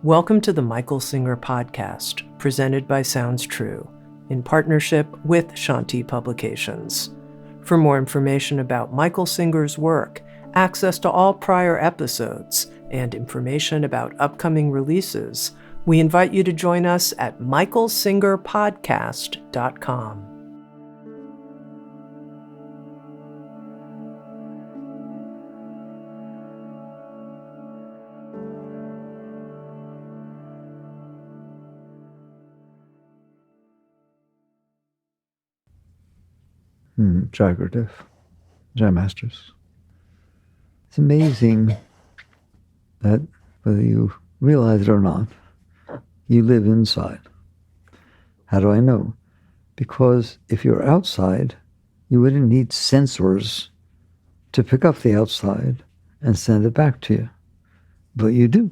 Welcome to the Michael Singer Podcast, presented by Sounds True, in partnership with Shanti Publications. For more information about Michael Singer's work, access to all prior episodes, and information about upcoming releases, we invite you to join us at michaelsingerpodcast.com. Jai Gurudev, Jai Masters. It's amazing that whether you realize it or not, you live inside. How do I know? Because if you're outside, you wouldn't need sensors to pick up the outside and send it back to you. But you do.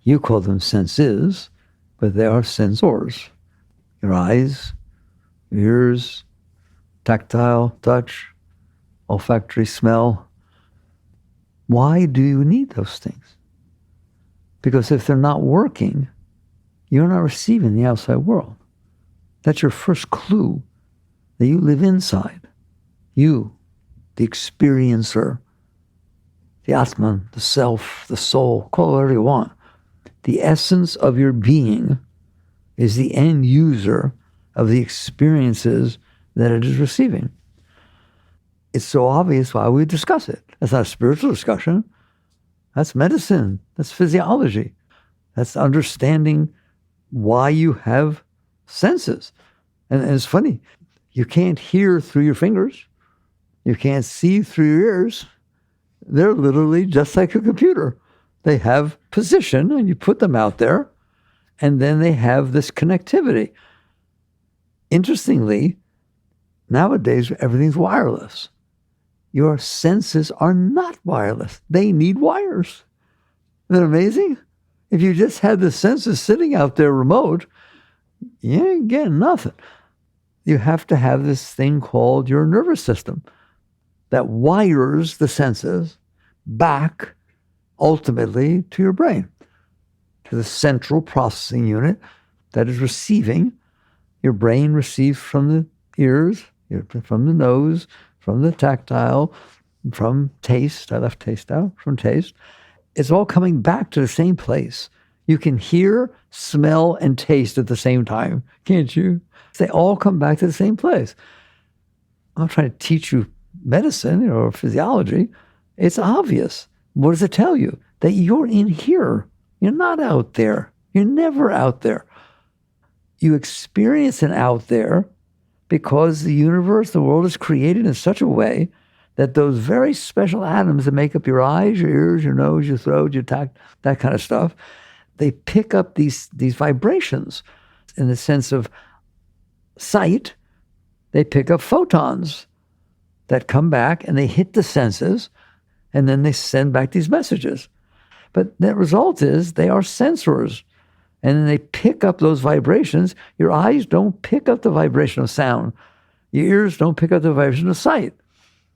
You call them senses, but they are sensors. Your eyes, ears, tactile, touch, olfactory, smell. Why do you need those things? Because if they're not working, you're not receiving the outside world. That's your first clue that you live inside. You, the experiencer, the Atman, the self, the soul, call it whatever you want. The essence of your being is the end user of the experiences that it is receiving. It's so obvious why we discuss it. That's not a spiritual discussion. That's medicine. That's physiology. That's understanding why you have senses. And it's funny, you can't hear through your fingers. You can't see through your ears. They're literally just like a computer. They have position, and you put them out there, and then they have this connectivity. Interestingly, nowadays, everything's wireless. Your senses are not wireless. They need wires. Isn't that amazing? If you just had the senses sitting out there remote, you ain't getting nothing. You have to have this thing called your nervous system that wires the senses back ultimately to your brain, to the central processing unit that is receiving. Your brain receives from the ears, from the nose, from the tactile, from taste. I left taste out, from taste. It's all coming back to the same place. You can hear, smell, and taste at the same time, can't you? They all come back to the same place. I'm not trying to teach you medicine or physiology. It's obvious. What does it tell you? That you're in here. You're not out there. You're never out there. You experience an out there because the universe, the world is created in such a way that those very special atoms that make up your eyes, your ears, your nose, your throat, your tact, that kind of stuff, they pick up these vibrations. In the sense of sight, they pick up photons that come back and they hit the senses, and then they send back these messages. But the result is they are sensors. And then they pick up those vibrations. Your eyes don't pick up the vibration of sound. Your ears don't pick up the vibration of sight.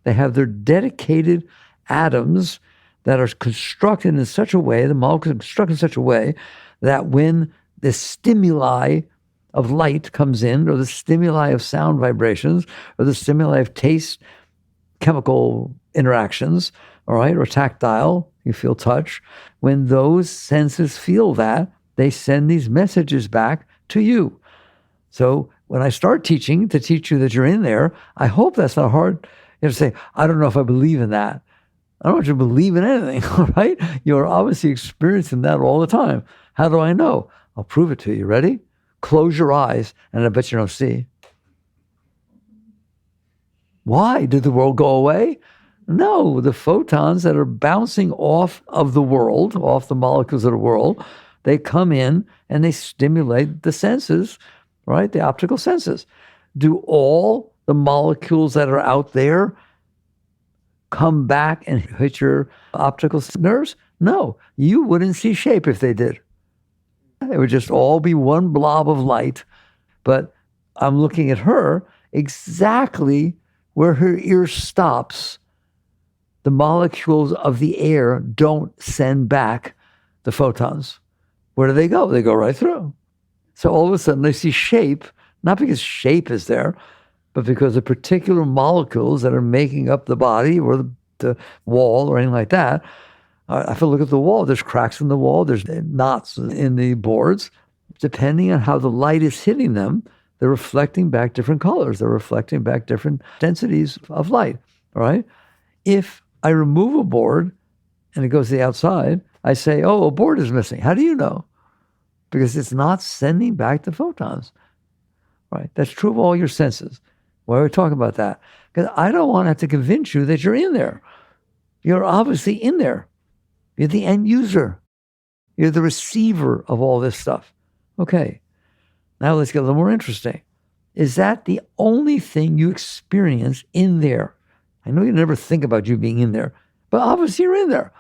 They have their dedicated atoms that are constructed in such a way, the molecules are constructed in such a way that when the stimuli of light comes in, or the stimuli of sound vibrations, or the stimuli of taste, chemical interactions, all right, or tactile, you feel touch, when those senses feel that, they send these messages back to you. So when I start teaching, to teach you that you're in there, I hope that's not hard. You have to say, I don't know if I believe in that. I don't want you to believe in anything, all right? You're obviously experiencing that all the time. How do I know? I'll prove it to you. Ready? Close your eyes, and I bet you don't see. Why? Did the world go away? No, the photons that are bouncing off of the world, off the molecules of the world, they come in and they stimulate the senses, right? The optical senses. Do all the molecules that are out there come back and hit your optical nerves? No, you wouldn't see shape if they did. It would just all be one blob of light. But I'm looking at her exactly where her ear stops. The molecules of the air don't send back the photons. Where do they go? They go right through. So all of a sudden they see shape, not because shape is there, but because the particular molecules that are making up the body or the wall or anything like that. If I look at the wall, there's cracks in the wall, there's knots in the boards. Depending on how the light is hitting them, they're reflecting back different colors. They're reflecting back different densities of light, all right? If I remove a board and it goes to the outside, I say, oh, a board is missing. How do you know? Because it's not sending back the photons, right? That's true of all your senses. Why are we talking about that? Because I don't want to have to convince you that you're in there. You're obviously in there. You're the end user. You're the receiver of all this stuff. Okay, now let's get a little more interesting. Is that the only thing you experience in there? I know you never think about you being in there, but obviously you're in there.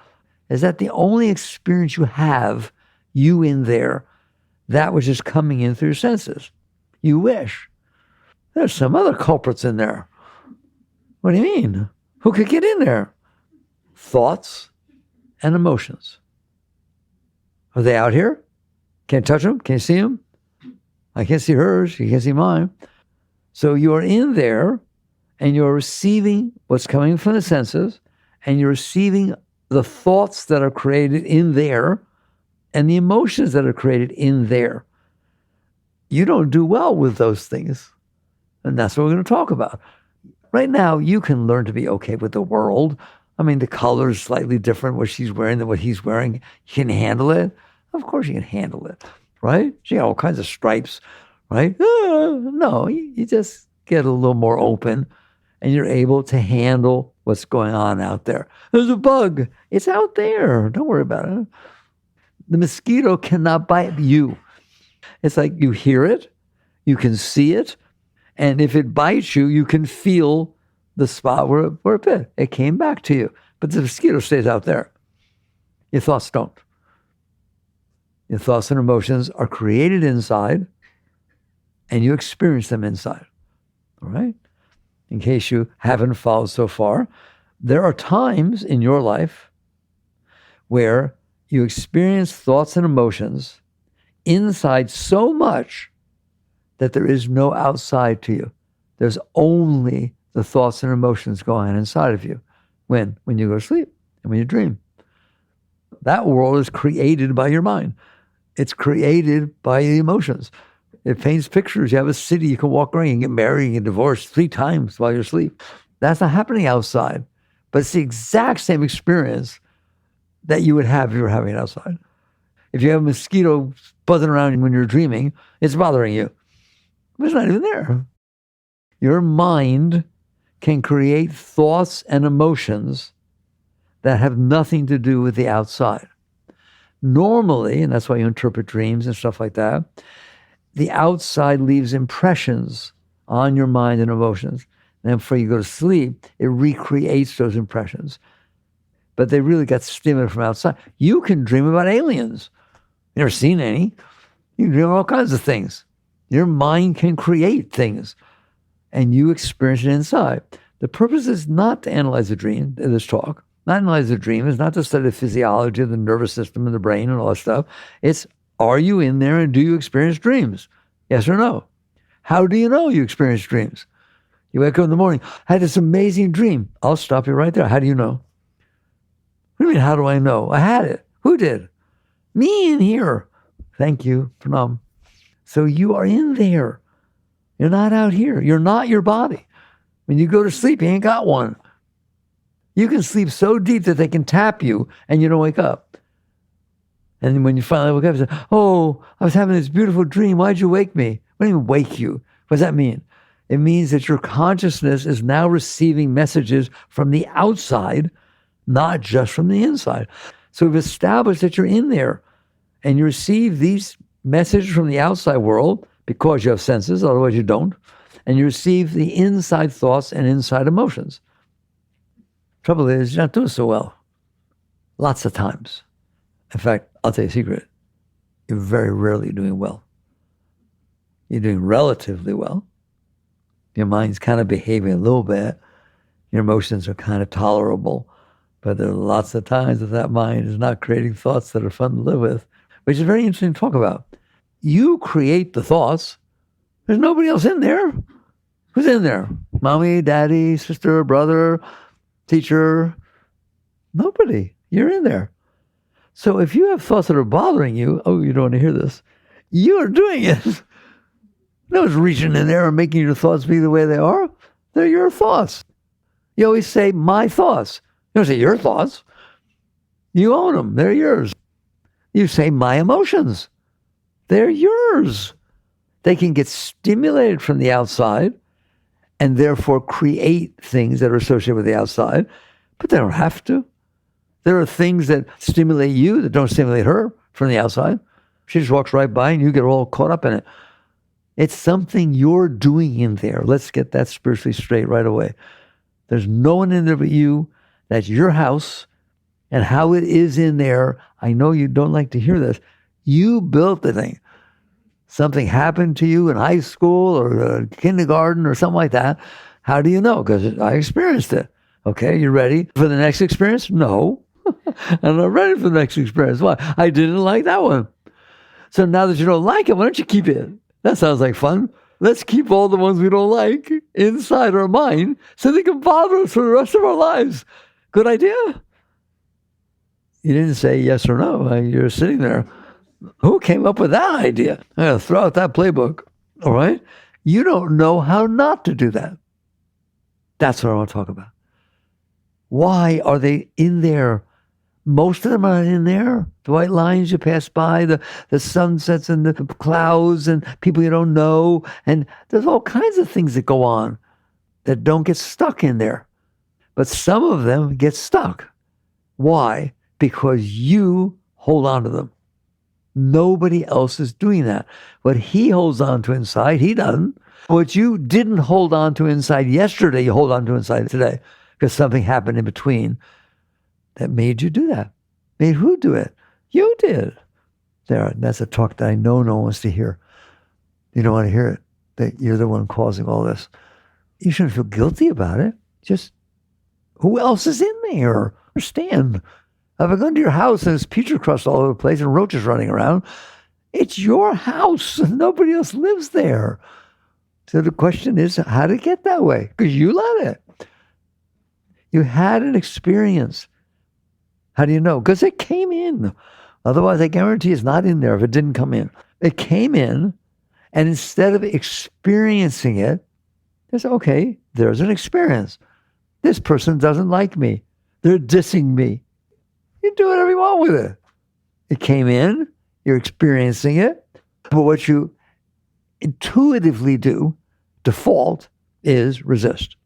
Is that the only experience you have, you in there, that which is coming in through your senses? You wish. There's some other culprits in there. What do you mean? Who could get in there? Thoughts and emotions. Are they out here? Can't touch them? Can't see them? I can't see hers. You can't see mine. So you are in there and you're receiving what's coming from the senses, and you're receiving the thoughts that are created in there and the emotions that are created in there. You don't do well with those things. And that's what we're going to talk about. Right now, you can learn to be okay with the world. I mean, the color is slightly different, what she's wearing than what he's wearing. You can handle it. Of course you can handle it, right? She got all kinds of stripes, right? No, you just get a little more open and you're able to handle what's going on out there. There's a bug. It's out there. Don't worry about it. The mosquito cannot bite you. It's like you hear it, you can see it, and if it bites you, you can feel the spot where it bit. It came back to you, but the mosquito stays out there. Your thoughts don't. Your thoughts and emotions are created inside, and you experience them inside. All right? In case you haven't followed so far, there are times in your life where you experience thoughts and emotions inside so much that there is no outside to you. There's only the thoughts and emotions going on inside of you. When you go to sleep and when you dream. That world is created by your mind. It's created by the emotions. It paints pictures. You have a city, you can walk around, you can get married, you get divorced 3 times while you're asleep. That's not happening outside. But it's the exact same experience that you would have if you were having it outside. If you have a mosquito buzzing around when you're dreaming, it's bothering you. But it's not even there. Your mind can create thoughts and emotions that have nothing to do with the outside. Normally, and that's why you interpret dreams and stuff like that, the outside leaves impressions on your mind and emotions. And before you go to sleep, it recreates those impressions. But they really got stimulated from outside. You can dream about aliens. You've never seen any. You can dream all kinds of things. Your mind can create things, and you experience it inside. The purpose is not to analyze the dream, this talk. Not analyze the dream. It's not to study the physiology of the nervous system and the brain and all that stuff. It's, are you in there and do you experience dreams? Yes or no? How do you know you experience dreams? You wake up in the morning, I had this amazing dream. I'll stop you right there. How do you know? What do you mean, how do I know? I had it. Who did? Me in here. Thank you, Pranam. So you are in there. You're not out here. You're not your body. When you go to sleep, you ain't got one. You can sleep so deep that they can tap you and you don't wake up. And when you finally wake up, you say, oh, I was having this beautiful dream. Why'd you wake me? What do you mean wake you? What does that mean? It means that your consciousness is now receiving messages from the outside, not just from the inside. So we've established that you're in there and you receive these messages from the outside world because you have senses, otherwise you don't. And you receive the inside thoughts and inside emotions. Trouble is, you're not doing so well. Lots of times. In fact, I'll tell you a secret. You're very rarely doing well. You're doing relatively well. Your mind's kind of behaving a little bit. Your emotions are kind of tolerable. But there are lots of times that mind is not creating thoughts that are fun to live with. which is very interesting to talk about. You create the thoughts. There's nobody else in there. Who's in there? Mommy, daddy, sister, brother, teacher? Nobody. You're in there. So if you have thoughts that are bothering you, oh, you don't want to hear this, you are doing it. No one's reaching in there and making your thoughts be the way they are. They're your thoughts. You always say, my thoughts. You don't say your thoughts. You own them. They're yours. You say, my emotions. They're yours. They can get stimulated from the outside and therefore create things that are associated with the outside, but they don't have to. There are things that stimulate you that don't stimulate her from the outside. She just walks right by and you get all caught up in it. It's something you're doing in there. Let's get that spiritually straight right away. There's no one in there but you. That's your house. And how it is in there, I know you don't like to hear this. You built the thing. Something happened to you in high school or kindergarten or something like that. How do you know? Because I experienced it. Okay, you ready for the next experience? No. I'm not ready for the next experience. Why? I didn't like that one. So now that you don't like it, why don't you keep it? That sounds like fun. Let's keep all the ones we don't like inside our mind so they can bother us for the rest of our lives. Good idea? You didn't say yes or no. You're sitting there. Who came up with that idea? I'm going to throw out that playbook. All right? You don't know how not to do that. That's what I want to talk about. Why are they in there? Most of them are in there. The white lines you pass by, the sunsets and the clouds and people you don't know. And there's all kinds of things that go on that don't get stuck in there. But some of them get stuck. Why? Because you hold on to them. Nobody else is doing that. What he holds on to inside, he doesn't. What you didn't hold on to inside yesterday, you hold on to inside today because something happened in between that made you do that. Made who do it? You did. There, that's a talk that I know no one wants to hear. You don't want to hear it, that you're the one causing all this. You shouldn't feel guilty about it. Just, who else is in there? Understand. If I go into your house and there's pizza crust all over the place and roaches running around, it's your house and nobody else lives there. So the question is how to get that way, because you let it. You had an experience. How do you know? Because it came in. Otherwise, I guarantee it's not in there if it didn't come in. It came in, and instead of experiencing it, it's okay, there's an experience. This person doesn't like me. They're dissing me. You do whatever you want with it. It came in, you're experiencing it, but what you intuitively do, default, is resist.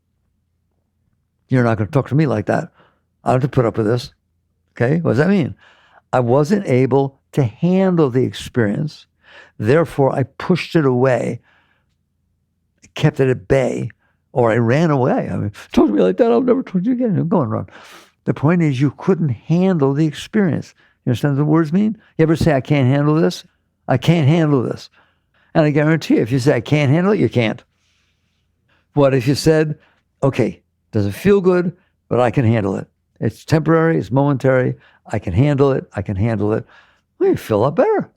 You're not going to talk to me like that. I don't have to put up with this. Okay, what does that mean? I wasn't able to handle the experience. Therefore, I pushed it away, kept it at bay, or I ran away. I mean, talk to me like that, I'll never talk to you again. I'm going wrong. The point is you couldn't handle the experience. You understand what the words mean? You ever say, I can't handle this? I can't handle this. And I guarantee you, if you say, I can't handle it, you can't. What if you said, okay, doesn't feel good, but I can handle it. It's temporary, it's momentary. I can handle it, I can handle it. Well, you feel a lot better.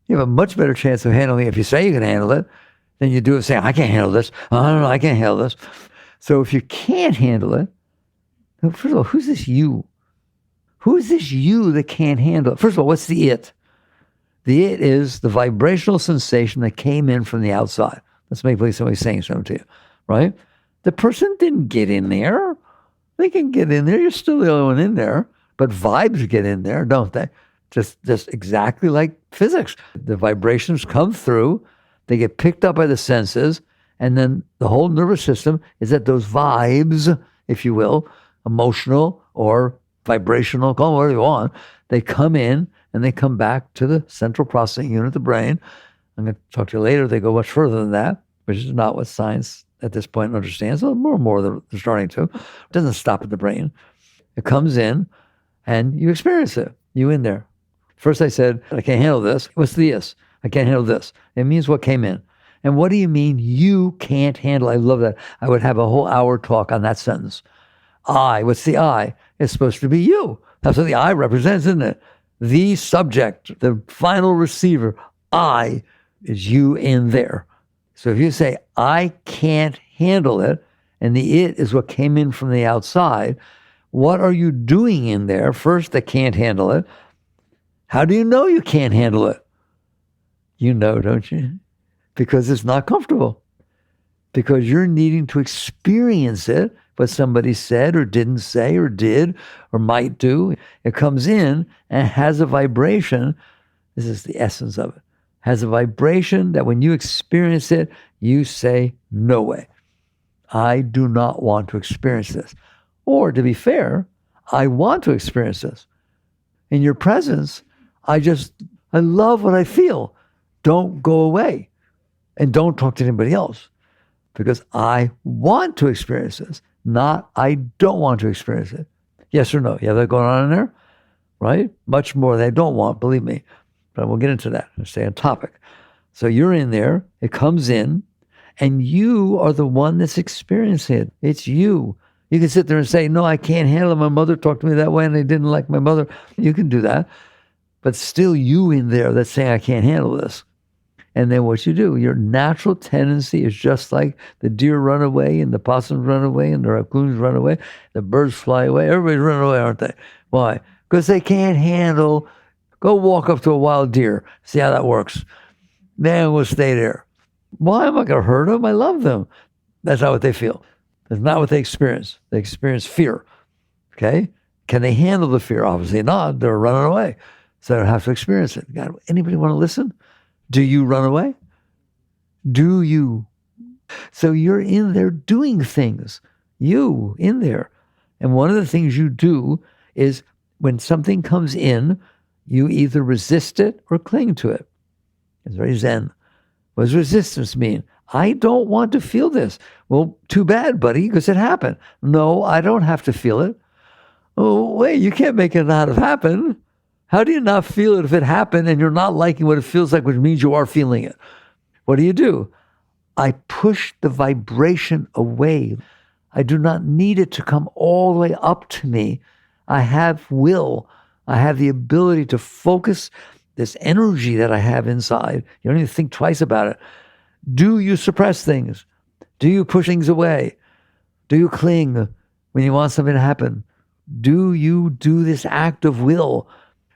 You have a much better chance of handling it if you say you can handle it than you do if saying, I can't handle this. Oh, no, I can't handle this. So if you can't handle it, first of all, who's this you? Who's this you that can't handle it? First of all, what's the it? The it is the vibrational sensation that came in from the outside. Let's make believe somebody's saying something to you, right? The person didn't get in there. They can get in there. You're still the only one in there. But vibes get in there, don't they? Just exactly like physics. The vibrations come through. They get picked up by the senses. And then the whole nervous system is that those vibes, if you will, emotional or vibrational, call them whatever you want, they come in and they come back to the central processing unit of the brain. I'm going to talk to you later. They go much further than that, which is not what science at this point understands. So more and more they're starting to. It doesn't stop at the brain. It comes in and you experience it. You in there. First I said, I can't handle this. What's the yes? I can't handle this. It means what came in. And what do you mean you can't handle? I love that. I would have a whole hour talk on that sentence. I, what's the I? It's supposed to be you. That's what the I represents, isn't it? The subject, the final receiver, I, is you in there. So if you say, I can't handle it, and the it is what came in from the outside, what are you doing in there first that can't handle it? How do you know you can't handle it? You know, don't you? Because it's not comfortable. Because you're needing to experience it, what somebody said or didn't say or did or might do. It comes in and has a vibration. This is the essence of it. Has a vibration that when you experience it, you say, no way. I do not want to experience this. Or to be fair, I want to experience this. In your presence, I love what I feel. Don't go away and don't talk to anybody else because I want to experience this, not I don't want to experience it. Yes or no? You have that going on in there, right? Much more they don't want, believe me. But we'll get into that and stay on topic. So you're in there, it comes in, and you are the one that's experiencing it. It's you. You can sit there and say, no, I can't handle it. My mother talked to me that way and I didn't like my mother. You can do that. But still you in there that's saying, I can't handle this. And then what you do, your natural tendency is just like the deer run away and the possums run away and the raccoons run away, the birds fly away. Everybody's running away, aren't they? Why? Because they can't handle. Go walk up to a wild deer. See how that works. Man, we'll stay there. Why am I going to hurt them? I love them. That's not what they feel. That's not what they experience. They experience fear. Okay? Can they handle the fear? Obviously not. They're running away. So they don't have to experience it. God, anybody want to listen? Do you run away? Do you? So you're in there doing things. You in there. And one of the things you do is when something comes in, you either resist it or cling to it. It's very Zen. What does resistance mean? I don't want to feel this. Well, too bad, buddy, because it happened. No, I don't have to feel it. Oh, wait, you can't make it not have happened. How do you not feel it if it happened and you're not liking what it feels like, which means you are feeling it? What do? I push the vibration away. I do not need it to come all the way up to me. I have will. I have the ability to focus this energy that I have inside. You don't even think twice about it. Do you suppress things? Do you push things away? Do you cling when you want something to happen? Do you do this act of will?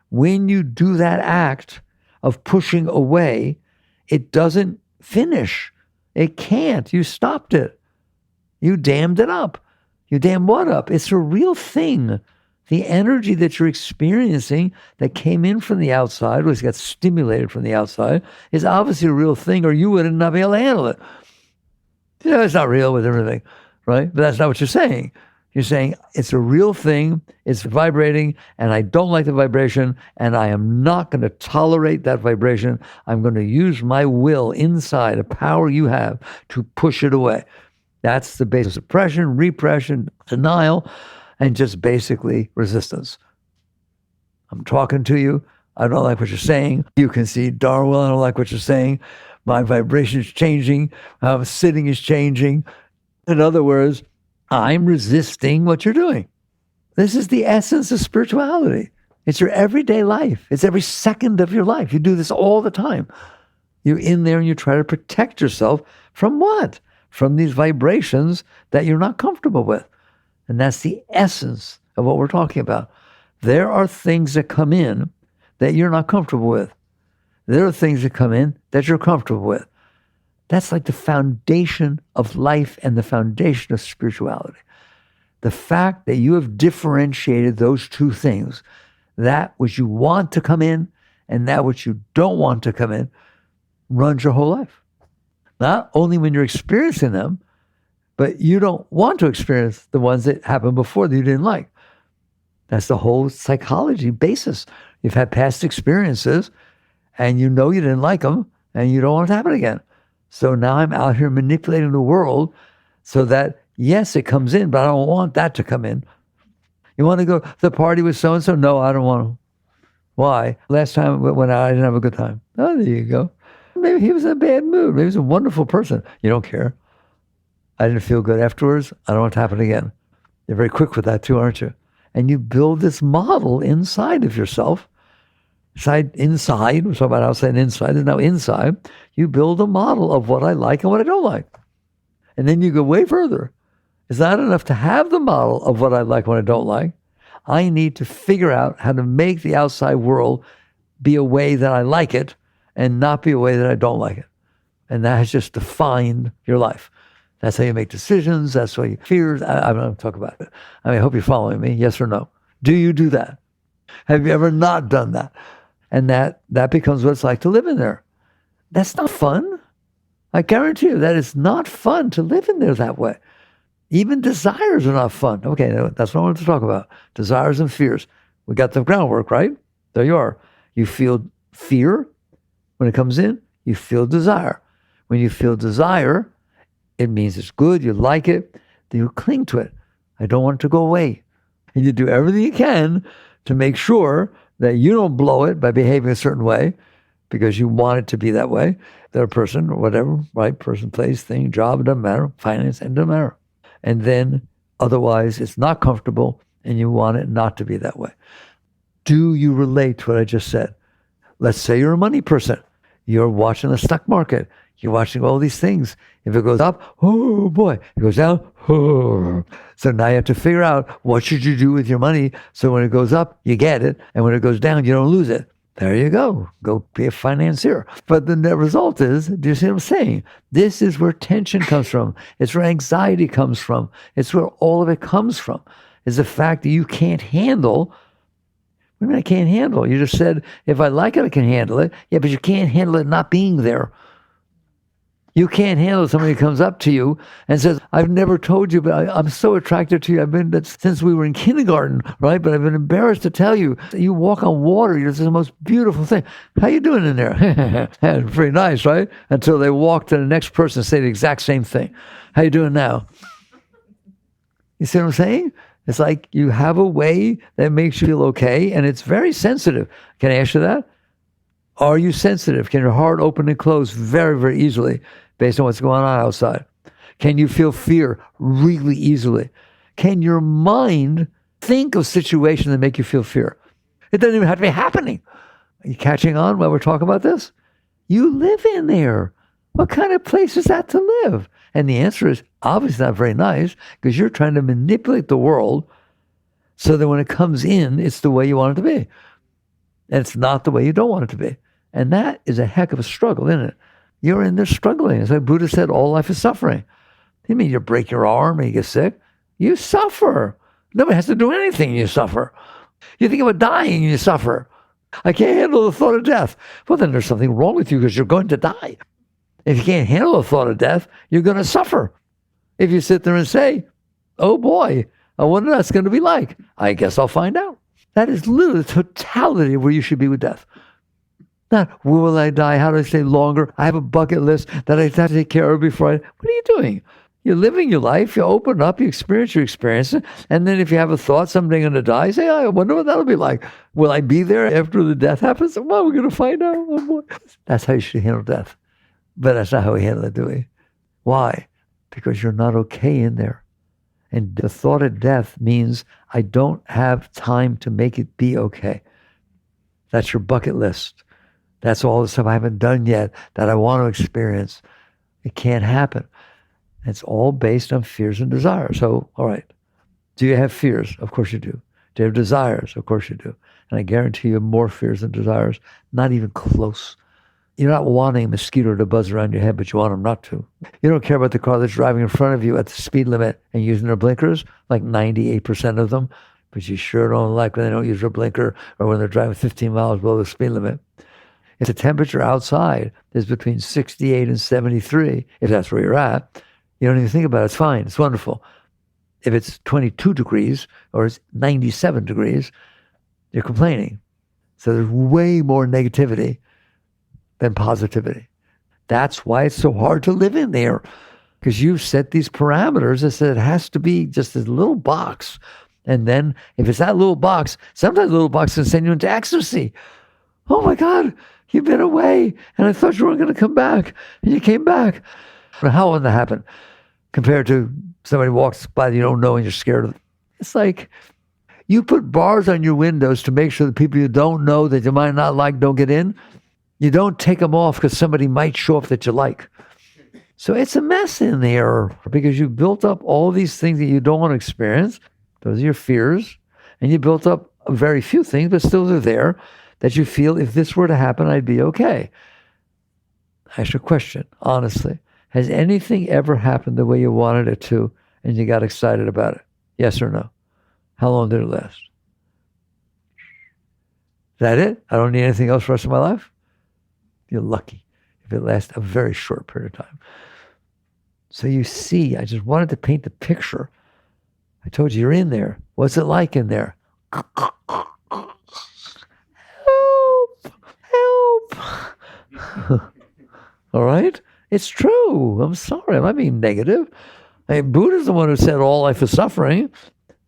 When you do that act of pushing away, it doesn't finish. It can't. You stopped it. You dammed it up. You dammed what up? It's a real thing. The energy that you're experiencing that came in from the outside, which got stimulated from the outside, is obviously a real thing, or you would not be able to handle it. You know, it's not real with everything, right? But that's not what you're saying. You're saying it's a real thing, it's vibrating, and I don't like the vibration, and I am not going to tolerate that vibration. I'm going to use my will inside, a power you have, to push it away. That's the base of suppression, repression, denial, and just basically resistance. I'm talking to you. I don't like what you're saying. You can see darn well I don't like what you're saying. My vibration is changing. My sitting is changing. In other words, I'm resisting what you're doing. This is the essence of spirituality. It's your everyday life. It's every second of your life. You do this all the time. You're in there and you try to protect yourself from what? From these vibrations that you're not comfortable with. And that's the essence of what we're talking about. There are things that come in that you're not comfortable with. There are things that come in that you're comfortable with. That's like the foundation of life and the foundation of spirituality. The fact that you have differentiated those two things, that which you want to come in and that which you don't want to come in, runs your whole life. Not only when you're experiencing them, but you don't want to experience the ones that happened before that you didn't like. That's the whole psychology basis. You've had past experiences and you know you didn't like them and you don't want it to happen again. So now I'm out here manipulating the world so that, yes, it comes in, but I don't want that to come in. You want to go to the party with so-and-so? No, I don't want to. Why? Last time when I didn't have a good time. Oh, there you go. Maybe he was in a bad mood. Maybe he's a wonderful person. You don't care. I didn't feel good afterwards. I don't want it to happen again. You're very quick with that too, aren't you? And you build this model inside of yourself Inside, we're talking about outside and inside, and now inside, you build a model of what I like and what I don't like. And then you go way further. It's not enough to have the model of what I like and what I don't like. I need to figure out how to make the outside world be a way that I like it and not be a way that I don't like it. And that has just defined your life. That's how you make decisions. That's how you fear. I'm not going to talk about it. I hope you're following me. Yes or no? Do you do that? Have you ever not done that? And that becomes what it's like to live in there. That's not fun. I guarantee you that it's not fun to live in there that way. Even desires are not fun. Okay, that's what I wanted to talk about. Desires and fears. We got the groundwork, right? There you are. You feel fear when it comes in. You feel desire. When you feel desire, it means it's good, you like it, then you cling to it. I don't want it to go away. And you do everything you can to make sure that you don't blow it by behaving a certain way because you want it to be that way. That a person or whatever, right? Person, place, thing, job, it doesn't matter. Finance, it doesn't matter. And then otherwise it's not comfortable and you want it not to be that way. Do you relate to what I just said? Let's say you're a money person. You're watching the stock market. You're watching all these things. If it goes up, oh boy. If it goes down, oh. So now you have to figure out what should you do with your money so when it goes up, you get it. And when it goes down, you don't lose it. There you go. Go be a financier. But the net result is, do you see what I'm saying? This is where tension comes from. It's where anxiety comes from. It's where all of it comes from, is the fact that you can't handle. What do you mean I can't handle? You just said, if I like it, I can handle it. Yeah, but you can't handle it not being there. You can't handle somebody who comes up to you and says, I've never told you, but I'm so attracted to you. I've been since we were in kindergarten, right? But I've been embarrassed to tell you. You walk on water. It's the most beautiful thing. How you doing in there? Pretty nice, right? Until they walk to the next person and say the exact same thing. How you doing now? You see what I'm saying? It's like you have a way that makes you feel okay, and it's very sensitive. Can I ask you that? Are you sensitive? Can your heart open and close very, very easily based on what's going on outside? Can you feel fear really easily? Can your mind think of situations that make you feel fear? It doesn't even have to be happening. Are you catching on while we're talking about this? You live in there. What kind of place is that to live? And the answer is obviously not very nice because you're trying to manipulate the world so that when it comes in, it's the way you want it to be. And it's not the way you don't want it to be. And that is a heck of a struggle, isn't it? You're in there struggling. As like Buddha said, all life is suffering. You mean you break your arm and you get sick? You suffer. Nobody has to do anything, you suffer. You think about dying, you suffer. I can't handle the thought of death. Well, then there's something wrong with you because you're going to die. If you can't handle the thought of death, you're going to suffer. If you sit there and say, oh boy, I wonder what that's going to be like. I guess I'll find out. That is literally the totality of where you should be with death. Not, where will I die? How do I stay longer? I have a bucket list that I have to take care of before I... What are you doing? You're living your life. You open up. You experience your experience. And then if you have a thought, someday I'm going to die, say, I wonder what that'll be like. Will I be there after the death happens? Well, we're going to find out. Oh, boy. That's how you should handle death. But that's not how we handle it, do we? Why? Because you're not okay in there. And the thought of death means I don't have time to make it be okay. That's your bucket list. That's all the stuff I haven't done yet that I want to experience. It can't happen. It's all based on fears and desires. So, all right. Do you have fears? Of course you do. Do you have desires? Of course you do. And I guarantee you have more fears than desires. Not even close. You're not wanting a mosquito to buzz around your head, but you want them not to. You don't care about the car that's driving in front of you at the speed limit and using their blinkers, like 98% of them, but you sure don't like when they don't use their blinker or when they're driving 15 miles below the speed limit. If the temperature outside is between 68 and 73, if that's where you're at, you don't even think about it. It's fine. It's wonderful. If it's 22 degrees or it's 97 degrees, you're complaining. So there's way more negativity than positivity. That's why it's so hard to live in there, because you've set these parameters that said it has to be just this little box. And then if it's that little box, sometimes the little box can send you into ecstasy. Oh my God, you've been away and I thought you weren't going to come back and you came back. How would that happen compared to somebody walks by that you don't know and you're scared of? It's like You put bars on your windows to make sure the people you don't know that you might not like don't get in. You don't take them off because somebody might show up that you like. So it's a mess in there because you built up all these things that you don't want to experience. Those are your fears. And you built up very few things, but still they're there, that you feel if this were to happen, I'd be okay. I ask you a question, honestly. Has anything ever happened the way you wanted it to and you got excited about it? Yes or no? How long did it last? Is that it? I don't need anything else for the rest of my life? You're lucky if it lasts a very short period of time. So you see, I just wanted to paint the picture. I told you, you're in there. What's it like in there? Help! Help! All right? It's true. I'm sorry. I'm not being negative. Buddha's the one who said all life is suffering.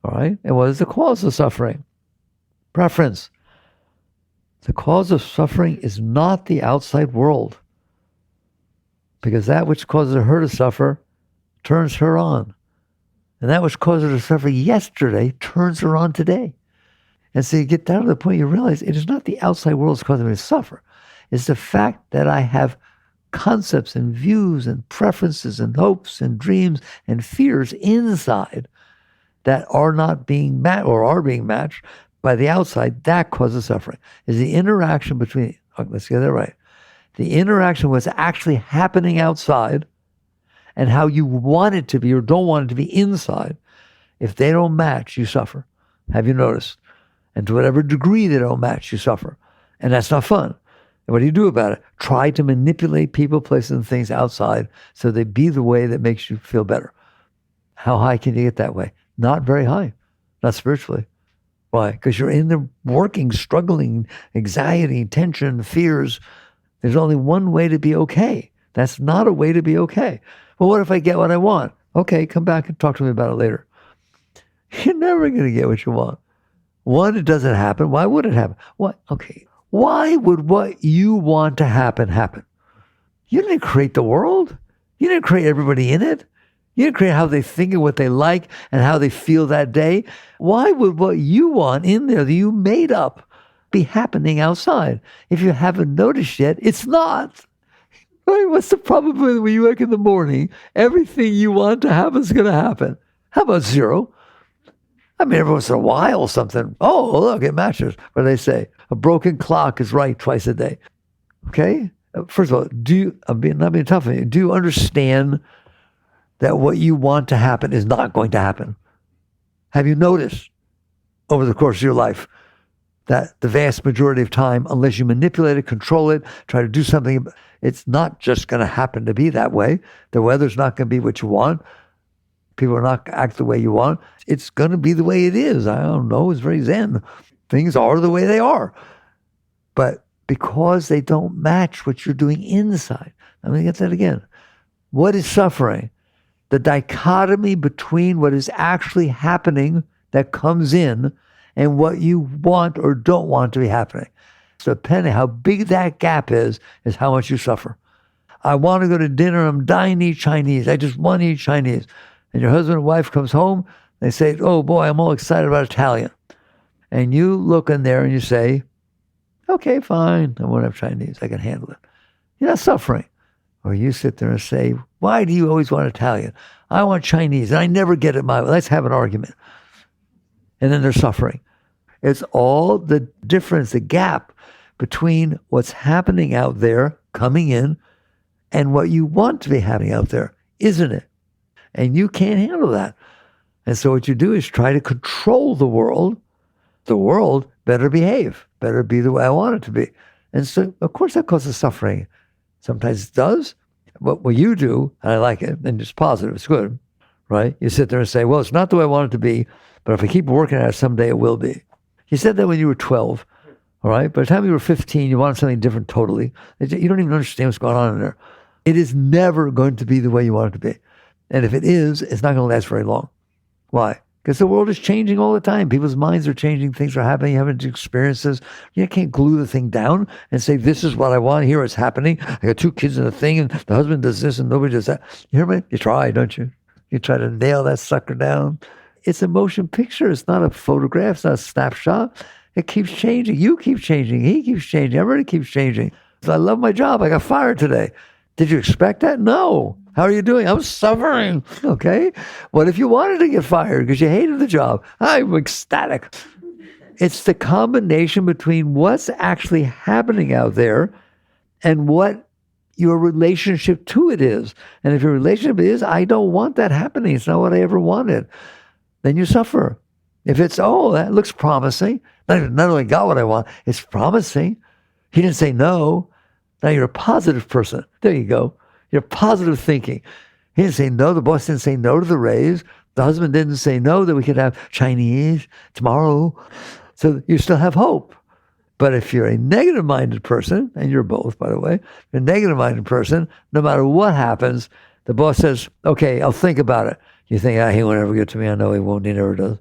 All right? And what is the cause of suffering? Preference. The cause of suffering is not the outside world. Because that which causes her to suffer turns her on. And that which caused her to suffer yesterday turns her on today. And so you get down to the point you realize it is not the outside world that's causing me to suffer. It's the fact that I have concepts and views and preferences and hopes and dreams and fears inside that are not being met or are being matched by the outside. That causes suffering. Is the interaction between, let's get that right. The interaction was actually happening outside and how you want it to be or don't want it to be inside. If they don't match, you suffer. Have you noticed? And to whatever degree they don't match, you suffer. And that's not fun. And what do you do about it? Try to manipulate people, places, and things outside so they be the way that makes you feel better. How high can you get that way? Not very high. Not spiritually. Why? Because you're in there working, struggling, anxiety, tension, fears. There's only one way to be okay. That's not a way to be okay. Well, what if I get what I want? Okay, come back and talk to me about it later. You're never going to get what you want. One, it doesn't happen. Why would it happen? What? Okay. Why would what you want to happen happen? You didn't create the world. You didn't create everybody in it. You didn't create how they think and what they like and how they feel that day. Why would what you want in there that you made up be happening outside? If you haven't noticed yet, it's not. Right? What's the probability when you wake in the morning, everything you want to happen is going to happen? How about zero? I mean, every once in a while, something, oh, look, it matches. What do they say? A broken clock is right twice a day. Okay? First of all, I'm not being tough on you. Do you understand that what you want to happen is not going to happen? Have you noticed over the course of your life that the vast majority of time, unless you manipulate it, control it, try to do something, it's not just going to happen to be that way. The weather's not going to be what you want. People are not going to act the way you want. It's going to be the way it is. I don't know. It's very zen. Things are the way they are. But because they don't match what you're doing inside. Let me get that again. What is suffering? The dichotomy between what is actually happening that comes in and what you want or don't want to be happening. So depending how big that gap is how much you suffer. I want to go to dinner. I'm dying to eat Chinese. I just want to eat Chinese. And your husband and wife comes home. They say, oh boy, I'm all excited about Italian. And you look in there and you say, okay, fine. I won't have Chinese. I can handle it. You're not suffering. Or you sit there and say, why do you always want Italian? I want Chinese. And I never get it my way. Let's have an argument. And then they're suffering. It's all the difference, the gap between what's happening out there, coming in, and what you want to be happening out there, isn't it? And you can't handle that. And so what you do is try to control the world. The world better behave, better be the way I want it to be. And so, of course, that causes suffering. Sometimes it does. But what you do, and I like it, and it's positive, it's good, right? You sit there and say, well, it's not the way I want it to be, but if I keep working at it, someday it will be. You said that when you were 12, all right? By the time you were 15, you wanted something different totally. You don't even understand what's going on in there. It is never going to be the way you want it to be. And if it is, it's not going to last very long. Why? Because the world is changing all the time. People's minds are changing. Things are happening. You have experiences. You can't glue the thing down and say, this is what I want. Here it's happening. I got 2 kids in the thing, and the husband does this, and nobody does that. You hear me? You try, don't you? You try to nail that sucker down. it's a motion picture. It's not a photograph. It's not a snapshot. It keeps changing. You keep changing. He keeps changing. Everybody keeps changing. I love my job. I got fired today. Did you expect that? No. How are you doing? I'm suffering. Okay. What if you wanted to get fired because you hated the job? I'm ecstatic. It's the combination between what's actually happening out there and what your relationship to it is. And if your relationship is, I don't want that happening, it's not what I ever wanted, then you suffer. If it's, oh, that looks promising, not only got what I want, it's promising. He didn't say no. Now you're a positive person. There you go. You're positive thinking. He didn't say no. The boss didn't say no to the raise. The husband didn't say no that we could have Chinese tomorrow. So you still have hope. But if you're a negative-minded person, and you're both, by the way, you're a negative-minded person, no matter what happens, the boss says, okay, I'll think about it. You think, he won't ever get to me. I know he won't. He never does.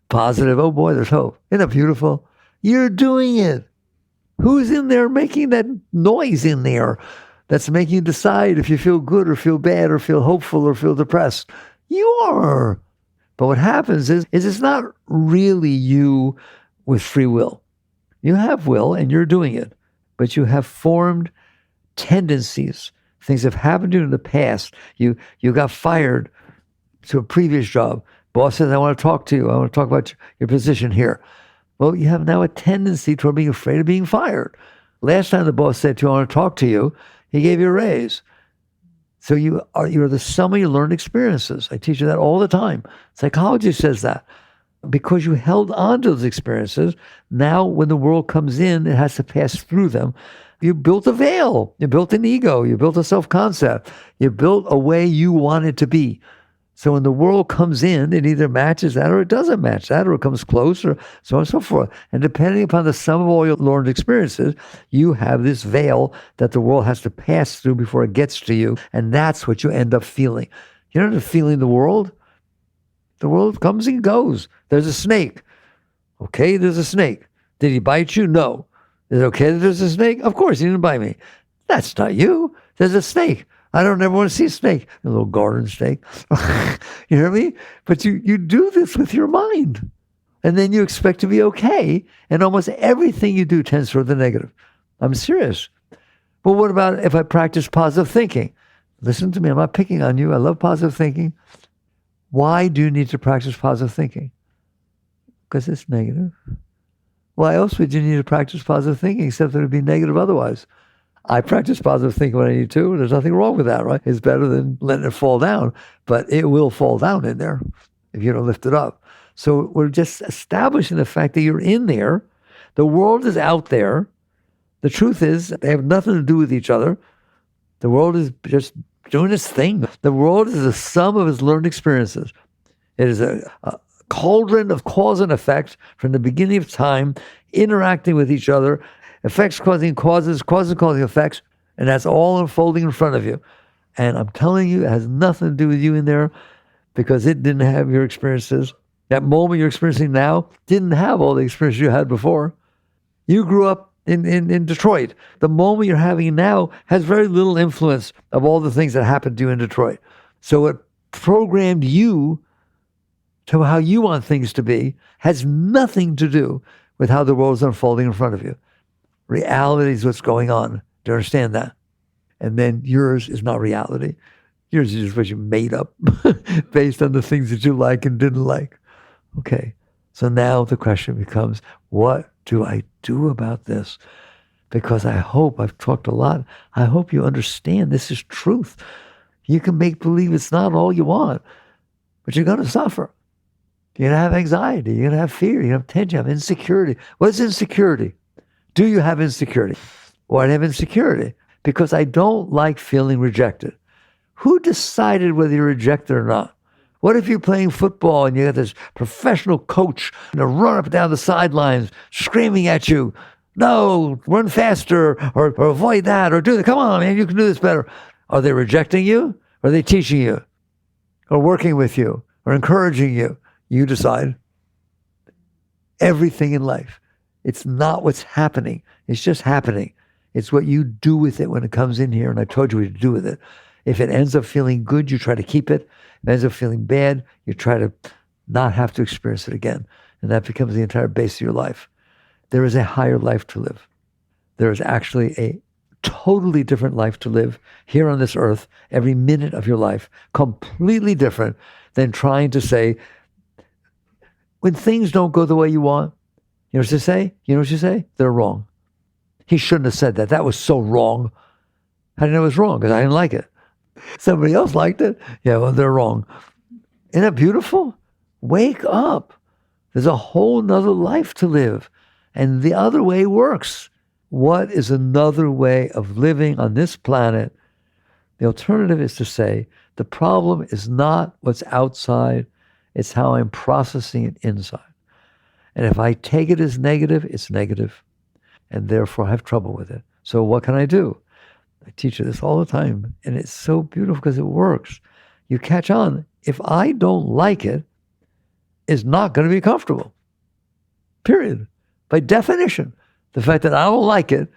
Positive, oh boy, there's hope. Isn't that beautiful? You're doing it. Who's in there making that noise in there that's making you decide if you feel good or feel bad or feel hopeful or feel depressed? You are. But what happens is it's not really you with free will. You have will and you're doing it, but you have formed tendencies. Things have happened to you in the past. You got fired to a previous job. Boss says, I want to talk to you. I want to talk about your position here. Well, you have now a tendency toward being afraid of being fired. Last time the boss said to you, I want to talk to you, he gave you a raise. So you're the sum of your learned experiences. I teach you that all the time. Psychology says that. Because you held on to those experiences, now when the world comes in, it has to pass through them. You built a veil. You built an ego. You built a self-concept. You built a way you want it to be. So when the world comes in, it either matches that or it doesn't match that, or it comes close, or so on and so forth. And depending upon the sum of all your learned experiences, you have this veil that the world has to pass through before it gets to you. And that's what you end up feeling. You don't end up feeling the world. The world comes and goes. There's a snake. Okay, there's a snake. Did he bite you? No. Is it okay that there's a snake? Of course, he didn't bite me. That's not you. There's a snake. I don't ever want to see a snake. A little garden snake. You hear me? But you do this with your mind. And then you expect to be okay. And almost everything you do tends toward the negative. I'm serious. But what about if I practice positive thinking? Listen to me. I'm not picking on you. I love positive thinking. Why do you need to practice positive thinking? Because it's negative. Why else would you need to practice positive thinking except that it would be negative otherwise? I practice positive thinking when I need to, and there's nothing wrong with that, right? It's better than letting it fall down, but it will fall down in there if you don't lift it up. So we're just establishing the fact that you're in there. The world is out there. The truth is they have nothing to do with each other. The world is just doing its thing. The world is the sum of its learned experiences. It is a cauldron of cause and effect from the beginning of time, interacting with each other, effects causing causes, causes causing effects, and that's all unfolding in front of you. And I'm telling you, it has nothing to do with you in there because it didn't have your experiences. That moment you're experiencing now didn't have all the experiences you had before. You grew up in Detroit. The moment you're having now has very little influence of all the things that happened to you in Detroit. So it programmed you to how you want things to be, has nothing to do with how the world is unfolding in front of you. Reality is what's going on. Do you understand that? And then yours is not reality. Yours is just what you made up based on the things that you like and didn't like. Okay, so now the question becomes, what do I do about this? Because I hope, I've talked a lot, I hope you understand this is truth. You can make believe it's not all you want, but you're going to suffer. You're going to have anxiety. You're going to have fear. You're going to have tension. You have insecurity. What is insecurity? Do you have insecurity? Why do I have insecurity? Because I don't like feeling rejected. Who decided whether you're rejected or not? What if you're playing football and you got this professional coach to run up and down the sidelines screaming at you, no, run faster, or avoid that, or do that. Come on, man, you can do this better. Are they rejecting you? Or are they teaching you? Or working with you? Or encouraging you? You decide. Everything in life. It's not what's happening. It's just happening. It's what you do with it when it comes in here, and I told you what to do with it. If it ends up feeling good, you try to keep it. If it ends up feeling bad, you try to not have to experience it again. And that becomes the entire base of your life. There is a higher life to live. There is actually a totally different life to live here on this earth, every minute of your life, completely different than trying to say, when things don't go the way you want, you know what you say? You know what you say? They're wrong. He shouldn't have said that. That was so wrong. How did I know it was wrong? Because I didn't like it. Somebody else liked it. Yeah, well, they're wrong. Isn't that beautiful? Wake up. There's a whole nother life to live. And the other way works. What is another way of living on this planet? The alternative is to say, the problem is not what's outside, it's how I'm processing it inside. And if I take it as negative, it's negative. And therefore I have trouble with it. So what can I do? I teach you this all the time. And it's so beautiful because it works. You catch on. If I don't like it, it's not going to be comfortable. Period. By definition. The fact that I don't like it,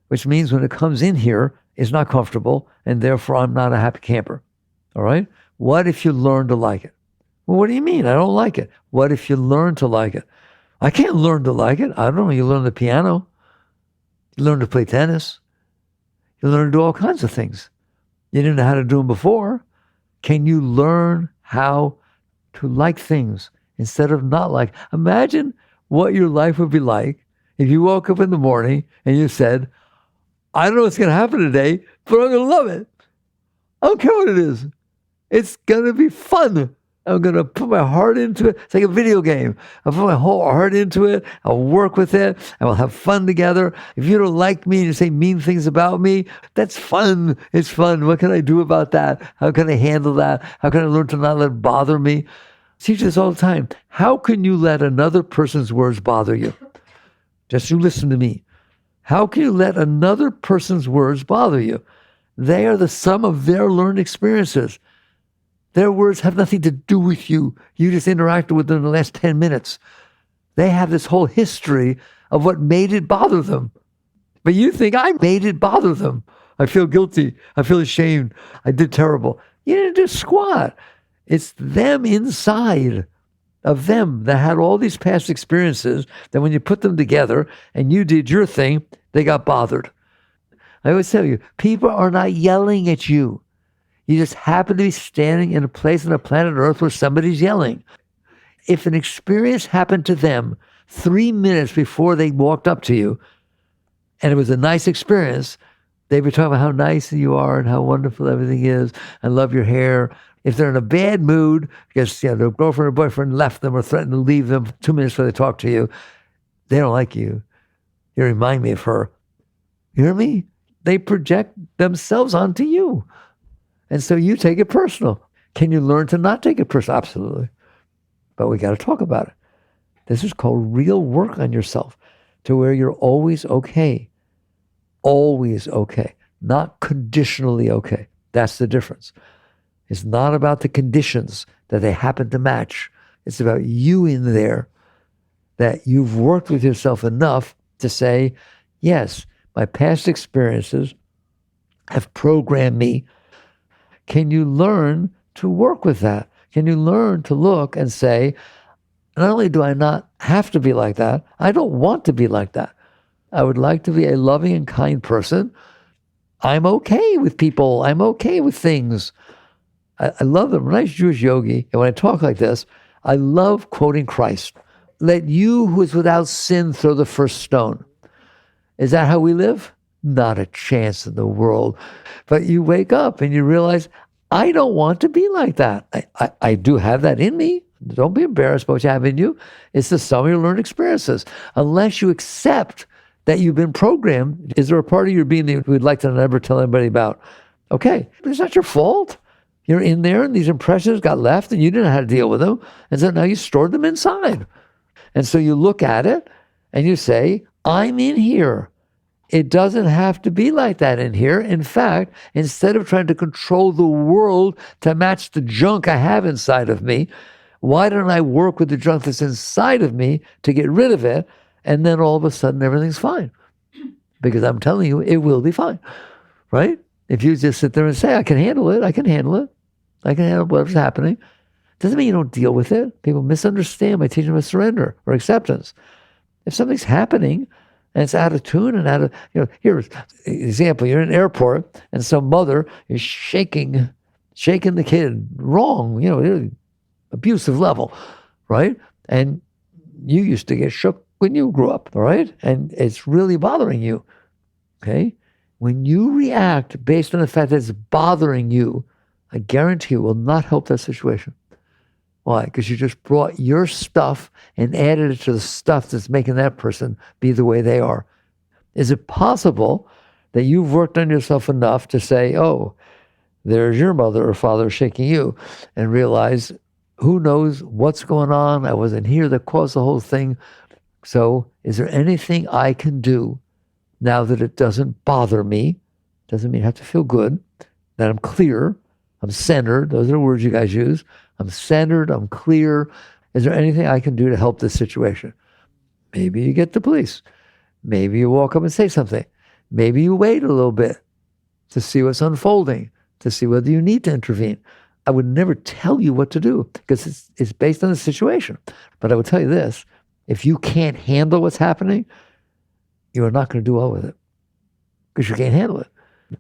which means when it comes in here, it's not comfortable, and therefore I'm not a happy camper. All right? What if you learn to like it? Well, what do you mean? I don't like it. What if you learn to like it? I can't learn to like it. I don't know. You learn the piano. You learn to play tennis. You learn to do all kinds of things. You didn't know how to do them before. Can you learn how to like things instead of not like? Imagine what your life would be like if you woke up in the morning and you said, I don't know what's going to happen today, but I'm going to love it. I don't care what it is. It's going to be fun. I'm going to put my heart into it. It's like a video game. I'll put my whole heart into it. I'll work with it. And we'll have fun together. If you don't like me and you say mean things about me, that's fun. It's fun. What can I do about that? How can I handle that? How can I learn to not let it bother me? I teach this all the time. How can you let another person's words bother you? Just you listen to me. How can you let another person's words bother you? They are the sum of their learned experiences. Their words have nothing to do with you. You just interacted with them in the last 10 minutes. They have this whole history of what made it bother them. But you think, I made it bother them. I feel guilty. I feel ashamed. I did terrible. You didn't do squat. It's them inside of them that had all these past experiences that when you put them together and you did your thing, they got bothered. I always tell you, people are not yelling at you. You just happen to be standing in a place on the planet Earth where somebody's yelling. If an experience happened to them 3 minutes before they walked up to you, and it was a nice experience, they'd be talking about how nice you are and how wonderful everything is. I love your hair. If they're in a bad mood, because their girlfriend or boyfriend left them or threatened to leave them 2 minutes before they talk to you, they don't like you. You remind me of her. You hear me? They project themselves onto you. And so you take it personal. Can you learn to not take it personal? Absolutely. But we got to talk about it. This is called real work on yourself to where you're always okay. Always okay. Not conditionally okay. That's the difference. It's not about the conditions that they happen to match. It's about you in there, that you've worked with yourself enough to say, yes, my past experiences have programmed me. Can you learn to work with that? Can you learn to look and say, not only do I not have to be like that, I don't want to be like that. I would like to be a loving and kind person. I'm okay with people. I'm okay with things. I love them. When I was a Jewish yogi, and when I talk like this, I love quoting Christ. Let you who is without sin throw the first stone. Is that how we live? Not a chance in the world. But you wake up and you realize, I don't want to be like that. I do have that in me. Don't be embarrassed about what you have in you. It's the sum of your learned experiences. Unless you accept that you've been programmed, is there a part of your being that you would like to never tell anybody about? Okay, but it's not your fault. You're in there and these impressions got left and you didn't know how to deal with them. And so now you stored them inside. And so you look at it and you say, I'm in here. It doesn't have to be like that in here. In fact, instead of trying to control the world to match the junk I have inside of me, why don't I work with the junk that's inside of me to get rid of it? And then all of a sudden everything's fine. Because I'm telling you, it will be fine. Right? If you just sit there and say, I can handle it, I can handle it. I can handle whatever's happening. Doesn't mean you don't deal with it. People misunderstand by teaching them surrender or acceptance. If something's happening and it's out of tune and out of, here's an example. You're in an airport and some mother is shaking the kid wrong, abusive level, right? And you used to get shook when you grew up, all right? And it's really bothering you, okay? When you react based on the fact that it's bothering you, I guarantee you will not help that situation. Why? Because you just brought your stuff and added it to the stuff that's making that person be the way they are. Is it possible that you've worked on yourself enough to say, oh, there's your mother or father shaking you, and realize, who knows what's going on? I wasn't here that caused the whole thing. So is there anything I can do now that it doesn't bother me? Doesn't mean I have to feel good, that I'm clear, I'm centered. Those are the words you guys use. I'm centered, I'm clear. Is there anything I can do to help this situation? Maybe you get the police. Maybe you walk up and say something. Maybe you wait a little bit to see what's unfolding, to see whether you need to intervene. I would never tell you what to do because it's based on the situation. But I would tell you this, if you can't handle what's happening, you are not going to do well with it because you can't handle it.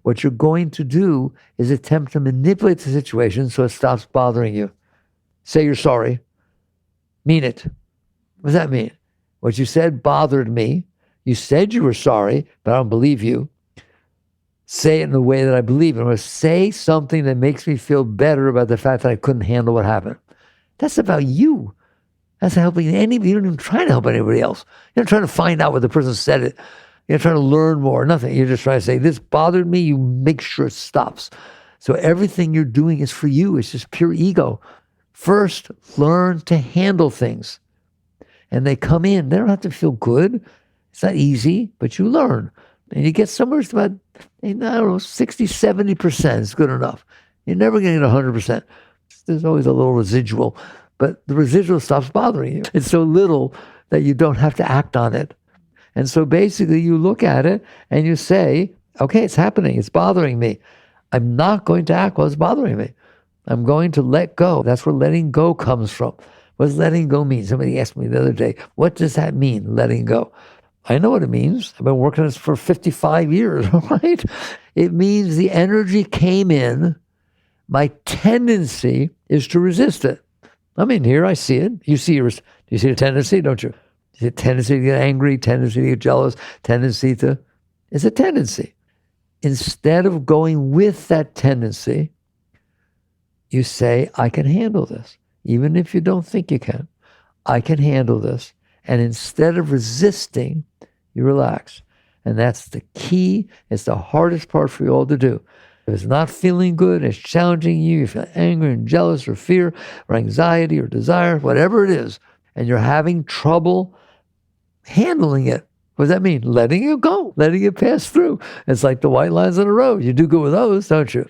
What you're going to do is attempt to manipulate the situation so it stops bothering you. Say you're sorry. Mean it. What does that mean? What you said bothered me. You said you were sorry, but I don't believe you. Say it in the way that I believe it. I'm going to say something that makes me feel better about the fact that I couldn't handle what happened. That's about you. That's helping anybody. You're not even trying to help anybody else. You're not trying to find out what the person said it. You're trying to learn more, nothing. You're just trying to say, this bothered me. You make sure it stops. So everything you're doing is for you. It's just pure ego. First, learn to handle things. And they come in. They don't have to feel good. It's not easy, but you learn. And you get somewhere it's about, 60, 70% is good enough. You're never going to get 100%. There's always a little residual, but the residual stops bothering you. It's so little that you don't have to act on it. And so basically you look at it and you say, okay, it's happening. It's bothering me. I'm not going to act while it's bothering me. I'm going to let go. That's where letting go comes from. What does letting go mean? Somebody asked me the other day, what does that mean, letting go? I know what it means. I've been working on this for 55 years, right? It means the energy came in. My tendency is to resist it. I'm in here. I see it. Do you see the tendency, don't you? You see a tendency to get angry, tendency to get jealous, it's a tendency. Instead of going with that tendency, you say, I can handle this. Even if you don't think you can, I can handle this. And instead of resisting, you relax. And that's the key. It's the hardest part for you all to do. If it's not feeling good, it's challenging you, you feel angry and jealous or fear or anxiety or desire, whatever it is, and you're having trouble handling it. What does that mean? Letting it go, letting it pass through. It's like the white lines on the road. You do good with those, don't you?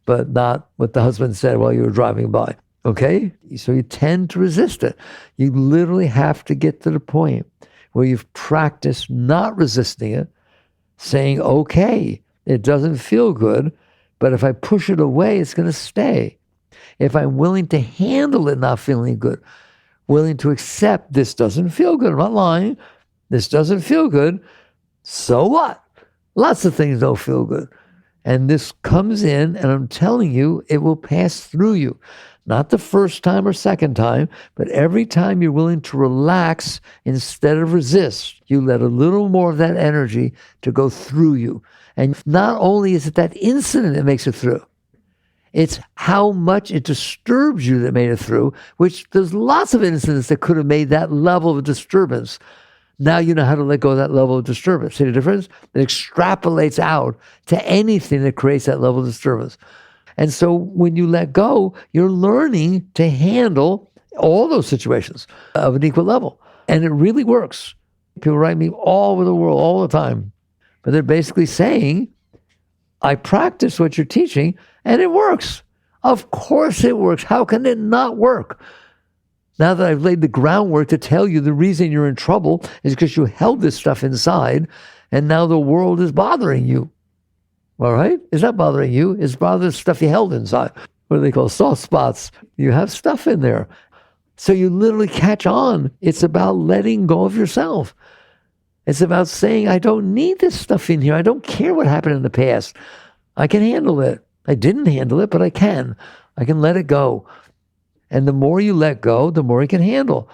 But not what the husband said while you were driving by. Okay? So you tend to resist it. You literally have to get to the point where you've practiced not resisting it, saying, okay, it doesn't feel good, but if I push it away, it's going to stay. If I'm willing to handle it not feeling good, willing to accept this doesn't feel good, I'm not lying, this doesn't feel good, so what? Lots of things don't feel good. And this comes in, and I'm telling you, it will pass through you. Not the first time or second time, but every time you're willing to relax instead of resist, you let a little more of that energy to go through you. And not only is it that incident that makes it through, it's how much it disturbs you that made it through, which there's lots of incidents that could have made that level of disturbance. Now you know how to let go of that level of disturbance. See the difference? It extrapolates out to anything that creates that level of disturbance. And so when you let go, you're learning to handle all those situations of an equal level. And it really works. People write me all over the world all the time. But they're basically saying, I practice what you're teaching, and it works. Of course it works. How can it not work? Now that I've laid the groundwork to tell you the reason you're in trouble is because you held this stuff inside, and now the world is bothering you. All right? It's not bothering you. It's bothering the stuff you held inside. What what they call soft spots. You have stuff in there. So you literally catch on. It's about letting go of yourself. It's about saying, I don't need this stuff in here. I don't care what happened in the past. I can handle it. I didn't handle it, but I can. I can let it go. And the more you let go, the more you can handle.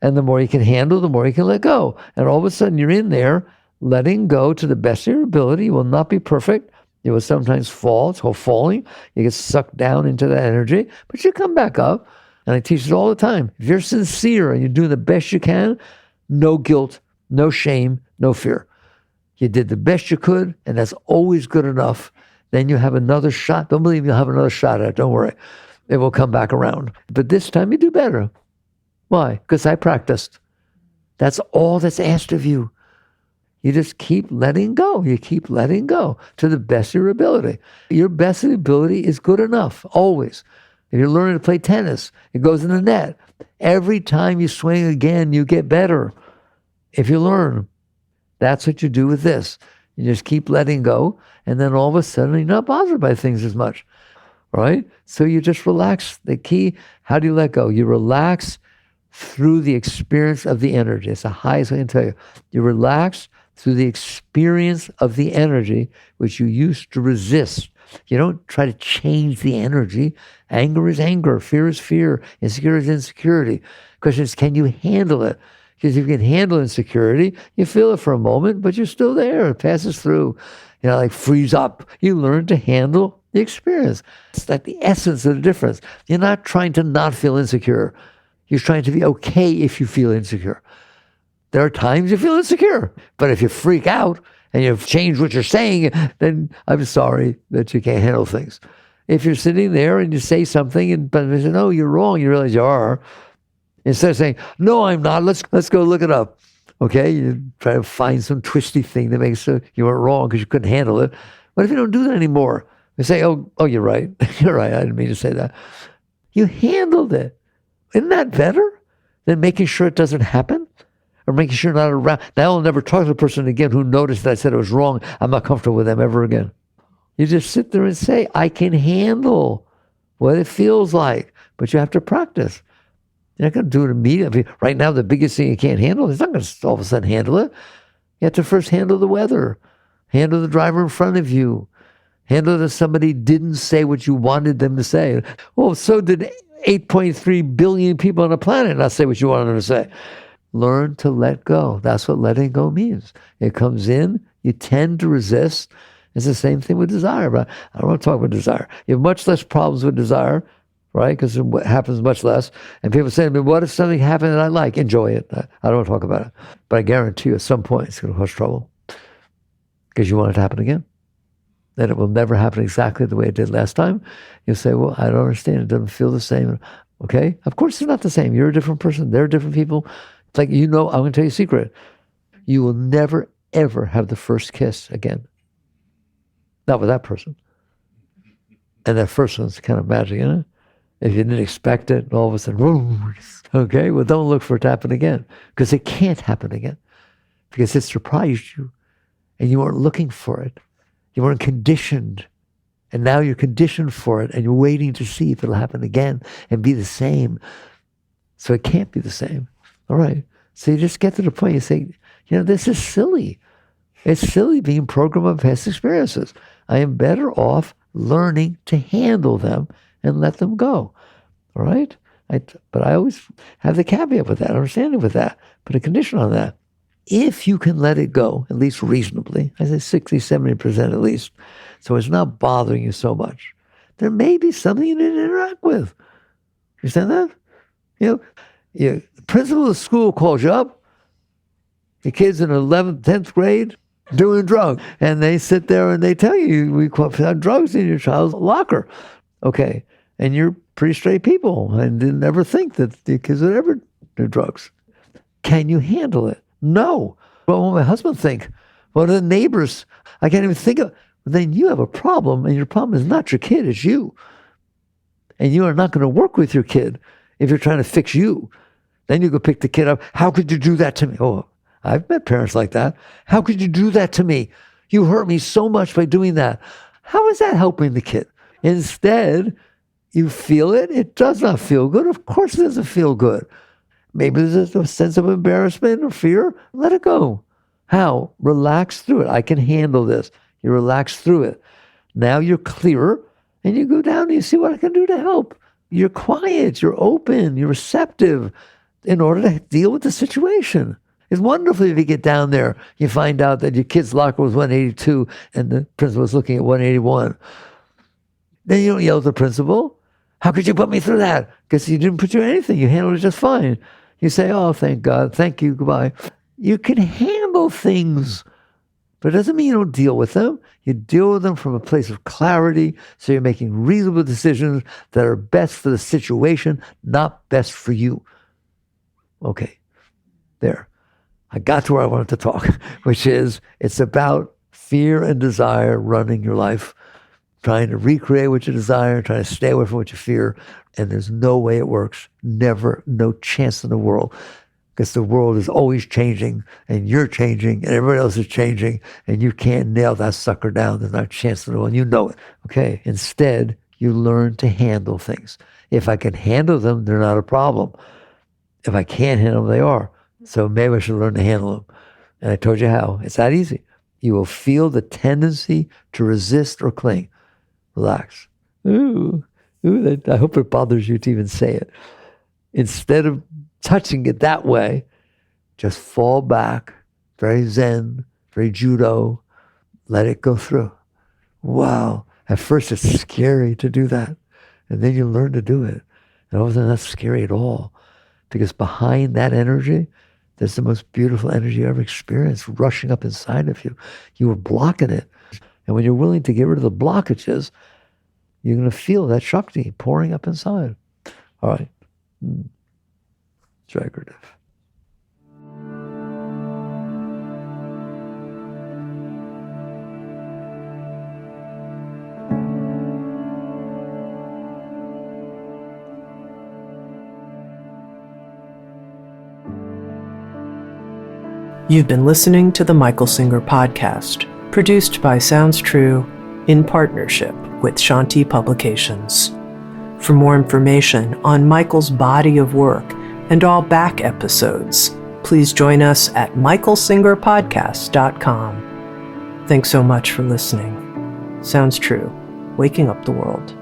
And the more you can handle, the more you can let go. And all of a sudden you're in there letting go to the best of your ability. You will not be perfect. You will sometimes fall. It's called falling. You get sucked down into that energy, but you come back up. And I teach it all the time. If you're sincere and you're doing the best you can, no guilt, no shame, no fear. You did the best you could, and that's always good enough. Then you have another shot. Don't believe you'll have another shot at it. Don't worry. It will come back around. But this time you do better. Why? Because I practiced. That's all that's asked of you. You just keep letting go. You keep letting go to the best of your ability. Your best ability is good enough, always. If you're learning to play tennis, it goes in the net. Every time you swing again, you get better. If you learn, that's what you do with this. You just keep letting go, and then all of a sudden, you're not bothered by things as much, right? So you just relax. The key, how do you let go? You relax through the experience of the energy. It's the highest I can tell you. You relax through the experience of the energy, which you used to resist. You don't try to change the energy. Anger is anger. Fear is fear. Insecurity is insecurity. The question is, can you handle it? Because if you can handle insecurity, you feel it for a moment, but you're still there. It passes through. Like freeze up. You learn to handle the experience. It's like the essence of the difference. You're not trying to not feel insecure. You're trying to be okay if you feel insecure. There are times you feel insecure, but if you freak out, and you've changed what you're saying, then I'm sorry that you can't handle things. If you're sitting there and you say something, but they say, no, you're wrong, you realize you are. Instead of saying, no, I'm not, let's go look it up. Okay, you try to find some twisty thing that makes you weren't wrong because you couldn't handle it. What if you don't do that anymore? You say, oh, you're right. You're right, I didn't mean to say that. You handled it. Isn't that better than making sure it doesn't happen? Or making sure not around. Now I'll never talk to the person again who noticed that I said it was wrong. I'm not comfortable with them ever again. You just sit there and say, I can handle what it feels like. But you have to practice. You're not going to do it immediately. Right now, the biggest thing you can't handle, it's not going to all of a sudden handle it. You have to first handle the weather. Handle the driver in front of you. Handle that somebody didn't say what you wanted them to say. Well, so did 8.3 billion people on the planet not say what you wanted them to say. Learn to let go. That's what letting go means. It comes in, you tend to resist. It's the same thing with desire. But I don't want to talk about desire. You have much less problems with desire, right? Because it happens much less. And people say to me, what if something happened that I like? Enjoy it. I don't want to talk about it. But I guarantee you at some point it's going to cause trouble. Because you want it to happen again. Then it will never happen exactly the way it did last time. You'll say, well, I don't understand. It doesn't feel the same. Okay? Of course it's not the same. You're a different person. They're different people. It's like, I'm going to tell you a secret. You will never, ever have the first kiss again. Not with that person. And that first one's kind of magic, isn't it? If you didn't expect it, all of a sudden, boom. Okay, well, don't look for it to happen again. Because it can't happen again. Because it surprised you. And you weren't looking for it. You weren't conditioned. And now you're conditioned for it. And you're waiting to see if it'll happen again and be the same. So it can't be the same. All right. So you just get to the point, you say, this is silly. It's silly being programmed by past experiences. I am better off learning to handle them and let them go. All right? But I always have the caveat with that, understanding with that, put a condition on that. If you can let it go, at least reasonably, I say 60, 70% at least, so it's not bothering you so much, there may be something you didn't interact with. You understand that? The principal of the school calls you up, your kid's in 11th, 10th grade, doing drugs. And they sit there and they tell you, we found drugs in your child's locker. Okay. And you're pretty straight people and didn't ever think that the kids would ever do drugs. Can you handle it? No. What will my husband think? What do the neighbors? I can't even think of. Then you have a problem, and your problem is not your kid, it's you. And you are not going to work with your kid if you're trying to fix you. Then you go pick the kid up. How could you do that to me? Oh, I've met parents like that. How could you do that to me? You hurt me so much by doing that. How is that helping the kid? Instead, You feel it. It does not feel good. Of course it doesn't feel good. Maybe there's a sense of embarrassment or fear. Let it go. How? Relax through it. I can handle this. You relax through it. Now you're clearer, and you go down and you see what I can do to help. You're quiet. You're open. You're receptive in order to deal with the situation. It's wonderful if you get down there, you find out that your kid's locker was 182 and the principal was looking at 181. Then you don't yell at the principal. How could you put me through that? Because you didn't put you anything. You handled it just fine. You say, oh, thank God. Thank you. Goodbye. You can handle things, but it doesn't mean you don't deal with them. You deal with them from a place of clarity, so you're making reasonable decisions that are best for the situation, not best for you. Okay, there. I got to where I wanted to talk, which is it's about fear and desire running your life, trying to recreate what you desire, trying to stay away from what you fear, and there's no way it works. Never, no chance in the world, because the world is always changing, and you're changing, and everybody else is changing, and you can't nail that sucker down. There's not a chance in the world, and you know it. Okay, instead, you learn to handle things. If I can handle them, they're not a problem. If I can't handle them, they are. So maybe I should learn to handle them. And I told you how. It's that easy. You will feel the tendency to resist or cling. Relax. Ooh, I hope it bothers you to even say it. Instead of touching it that way, just fall back, very zen, very judo, let it go through. Wow. At first it's scary to do that. And then you learn to do it. And all of a sudden that's scary at all. Because behind that energy, there's the most beautiful energy you ever experienced rushing up inside of you. You were blocking it. And when you're willing to get rid of the blockages, you're going to feel that Shakti pouring up inside. All right. It's recordative. You've been listening to the Michael Singer Podcast, produced by Sounds True in partnership with Shanti Publications. For more information on Michael's body of work and all back episodes, please join us at michaelsingerpodcast.com. Thanks so much for listening. Sounds True, waking up the world.